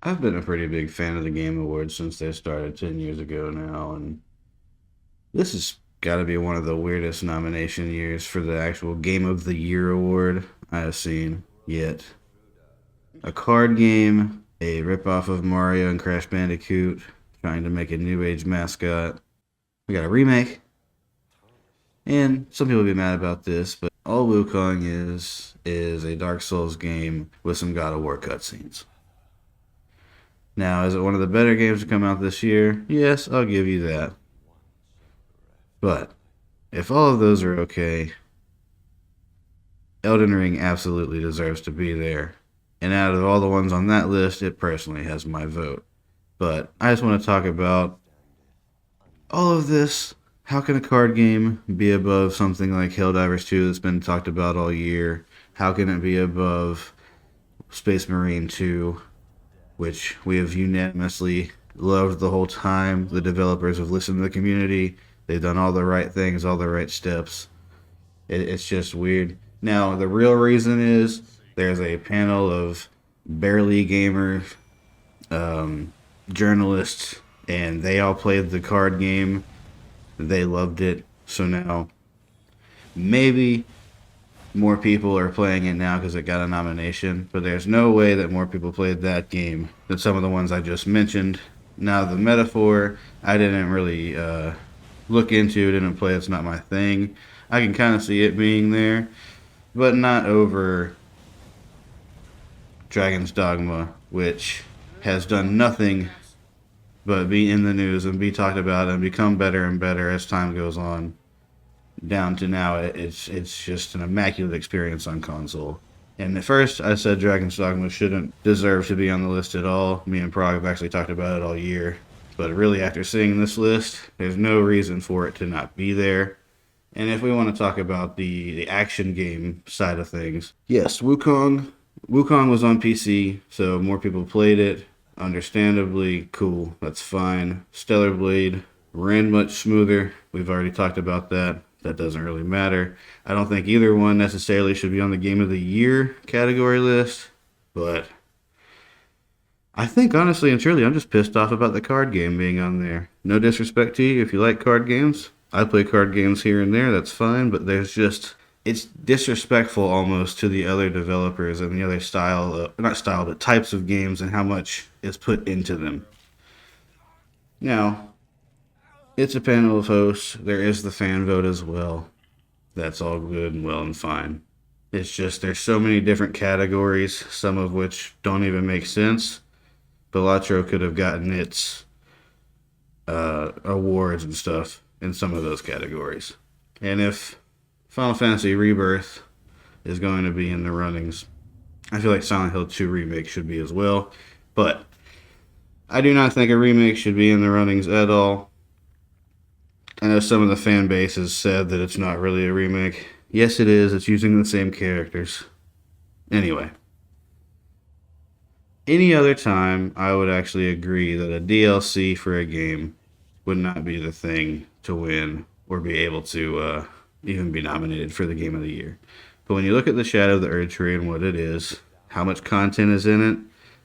I've been a pretty big fan of the Game Awards since they started 10 years ago now, and this has got to be one of the weirdest nomination years for the actual Game of the Year award I have seen yet. A card game, a ripoff of Mario and Crash Bandicoot, trying to make a new age mascot. We got a remake, and some people will be mad about this, but all Wukong is a Dark Souls game with some God of War cutscenes. Now, is it one of the better games to come out this year? Yes, I'll give you that. But if all of those are okay, Elden Ring absolutely deserves to be there. And out of all the ones on that list, it personally has my vote. But I just want to talk about all of this. How can a card game be above something like Helldivers 2 that's been talked about all year? How can it be above Space Marine 2, which we have unanimously loved the whole time? The developers have listened to the community. They've done all the right things, all the right steps. It's just weird. Now, the real reason is there's a panel of barely gamer journalists, and they all played the card game. They loved it. So now, maybe more people are playing it now because it got a nomination, but there's no way that more people played that game than some of the ones I just mentioned. Now, the metaphor, I didn't really look into, didn't play, it's not my thing. I can kind of see it being there, but not over Dragon's Dogma, which has done nothing but be in the news and be talked about and become better and better as time goes on. Down to now, it's just an immaculate experience on console. And at first, I said Dragon's Dogma shouldn't deserve to be on the list at all. Me and Prague have actually talked about it all year. But really, after seeing this list, there's no reason for it to not be there. And if we want to talk about the action game side of things, yes, Wukong. Wukong was on PC, so more people played it. Understandably, cool. That's fine. Stellar Blade ran much smoother. We've already talked about that. That doesn't really matter. I don't think either one necessarily should be on the Game of the Year category list, but I think honestly and truly, I'm just pissed off about the card game being on there. No disrespect to you if you like card games. I play card games here and there, that's fine, but it's disrespectful almost to the other developers and the other not style, but types of games and how much is put into them. Now, it's a panel of hosts. There is the fan vote as well. That's all good and well and fine. It's just there's so many different categories, some of which don't even make sense. Balatro could have gotten its awards and stuff in some of those categories. And if Final Fantasy Rebirth is going to be in the runnings, I feel like Silent Hill 2 Remake should be as well. But I do not think a remake should be in the runnings at all. I know some of the fan base has said that it's not really a remake. Yes, it is. It's using the same characters. Anyway, any other time, I would actually agree that a DLC for a game would not be the thing to win or be able to even be nominated for the Game of the Year. But when you look at the Shadow of the Erd Tree and what it is, how much content is in it,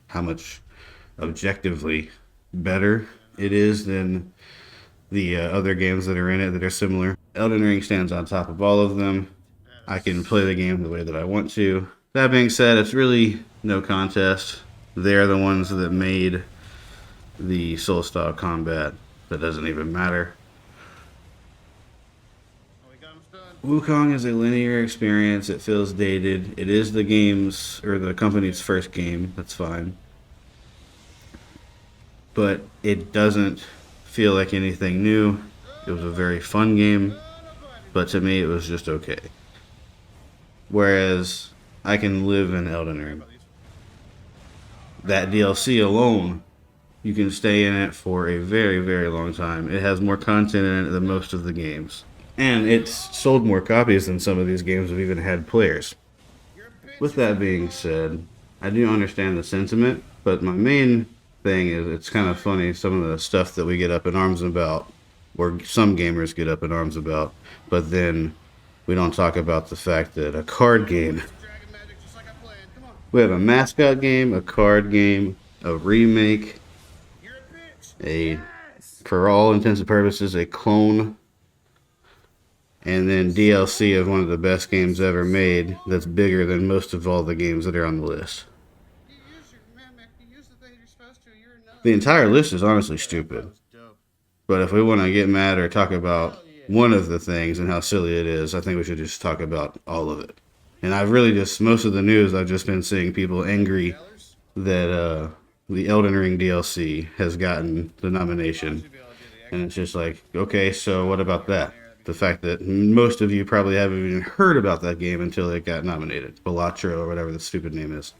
how much objectively better it is than the other games that are in it that are similar, Elden Ring stands on top of all of them. I can play the game the way that I want to. That being said, it's really no contest. They're the ones that made the soul style combat. That doesn't even matter. Wukong is a linear experience. It feels dated. It is the game's or the company's first game. That's fine. But it doesn't feel like anything new. It was a very fun game, but to me it was just okay. Whereas I can live in Elden Ring. That DLC alone, you can stay in it for a very, very long time. It has more content in it than most of the games. And it's sold more copies than some of these games have even had players. With that being said, I do understand the sentiment, but my main thing is it's kind of funny some of the stuff that we get up in arms about, or some gamers get up in arms about, but then we don't talk about the fact that a card game, we have a mascot game, a card game, a remake, for all intents and purposes, a clone, and then DLC of one of the best games ever made that's bigger than most of all the games that are on the list. The entire list is honestly stupid. But if we want to get mad or talk about one of the things and how silly it is, I think we should just talk about all of it. And I've really just, most of the news, I've just been seeing people angry that the Elden Ring DLC has gotten the nomination. And it's just like, okay, so what about that? The fact that most of you probably haven't even heard about that game until it got nominated. Balatro or whatever the stupid name is.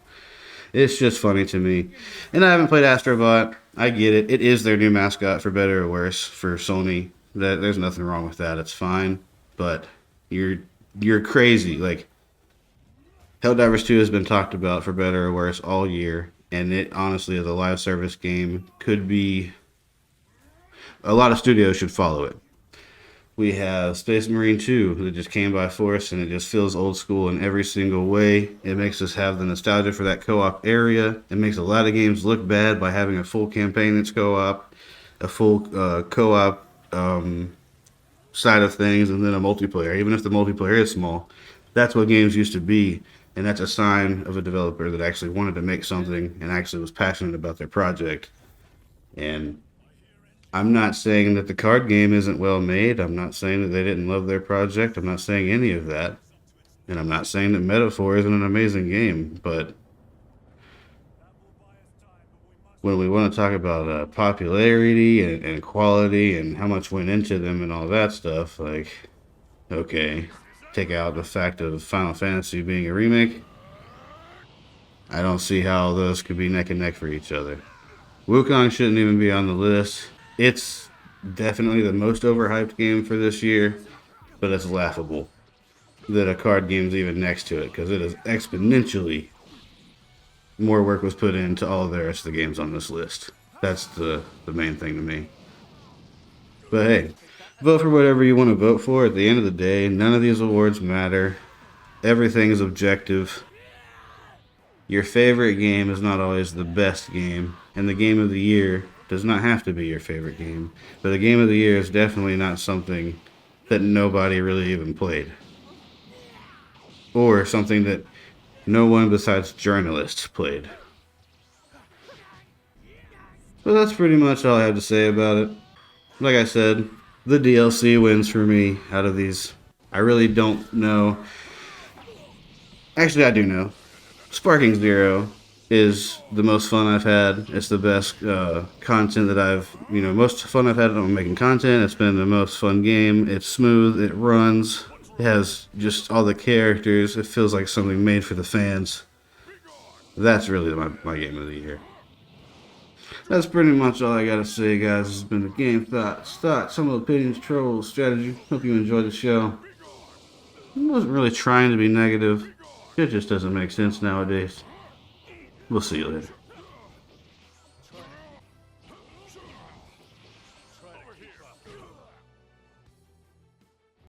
It's just funny to me. And I haven't played Astrobot. I get it. It is their new mascot, for better or worse, for Sony. There's nothing wrong with that. It's fine. But you're crazy. Like, Helldivers 2 has been talked about for better or worse all year. And it honestly, as a live service game, could be... A lot of studios should follow it. We have Space Marine 2 that just came by force, and it just feels old school in every single way. It makes us have the nostalgia for that co-op area. It makes a lot of games look bad by having a full campaign that's co-op, a full co-op side of things, and then a multiplayer. Even if the multiplayer is small, that's what games used to be, and that's a sign of a developer that actually wanted to make something and actually was passionate about their project. And I'm not saying that the card game isn't well made. I'm not saying that they didn't love their project. I'm not saying any of that. And I'm not saying that Metaphor isn't an amazing game. But when we want to talk about popularity and quality and how much went into them and all that stuff, like, okay, take out the fact of Final Fantasy being a remake. I don't see how those could be neck and neck for each other. Wukong shouldn't even be on the list. It's definitely the most overhyped game for this year, but it's laughable that a card game's even next to it, because it is exponentially more work was put into all the rest of the games on this list. That's the main thing to me. But hey, vote for whatever you want to vote for. At the end of the day, none of these awards matter. Everything is objective. Your favorite game is not always the best game, and the game of the year does not have to be your favorite game, but the game of the year is definitely not something that nobody really even played, or something that no one besides journalists played. But that's pretty much all I have to say about it. Like I said, the DLC wins for me out of these. I really don't know. Actually, I do know. Sparking Zero is the most fun I've had. It's the best content that most fun I've had on making content. It's been the most fun game. It's smooth. It runs. It has just all the characters. It feels like something made for the fans. That's really my game of the year. That's pretty much all I gotta say, guys. This has been the Game Thoughts, some of the opinions, trolls, strategy. Hope you enjoyed the show. I wasn't really trying to be negative. It just doesn't make sense nowadays. We'll see you later.